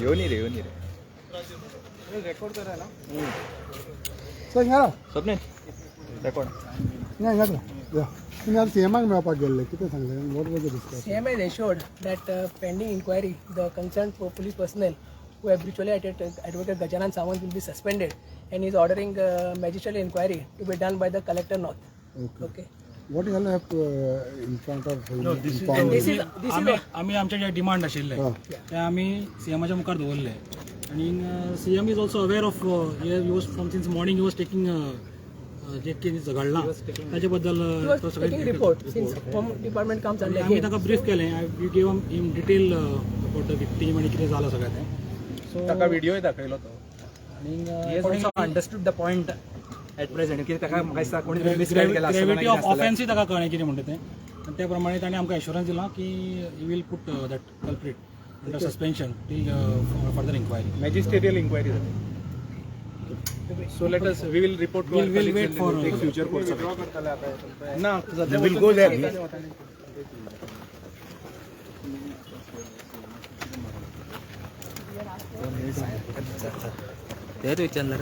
योनी रे रेकॉर्ड करा ना स्वप्नील रेकॉर्ड तुम्ही आज सीएमाक मेळपाक गेल्ले कितें सांगलें what was the discussion CM has assured that pending inquiry, the concerned police personnel who have brutally attacked Advocate Gajanan Sawant will be suspended and is ordering magistrate inquiry to be done by the Collector North. Okay. What you have in front of आम्ही आमचे जे demand आशिल्ले ते आमी सीएमाच्या मुखार दवरले आनी CM is also aware of was from since morning he was taking जे केस घडला ताचे बद्दल Taking report since Home Department comes under आम्ही him. ताका ब्रीफ केलें we gave in detail about the victim आनी कितें जालां सगळें तें सो ताका व्हिडिओ दाखयलो तो आनी understood the point at present की ताका म्हाका दिसता कोणी मिसगायड केला ग्रेविटी ऑफ ऑफेन्सूय ताका कळ्ळें कितें म्हणटा तें आनी त्या प्रमाणे ताणें आमकां एश्युरन्स दिला की you will put that culprit under suspension till further inquiry magisterial inquiry जाली so let us we will report to will wait for future course ना विल गो देयर ते विचारणार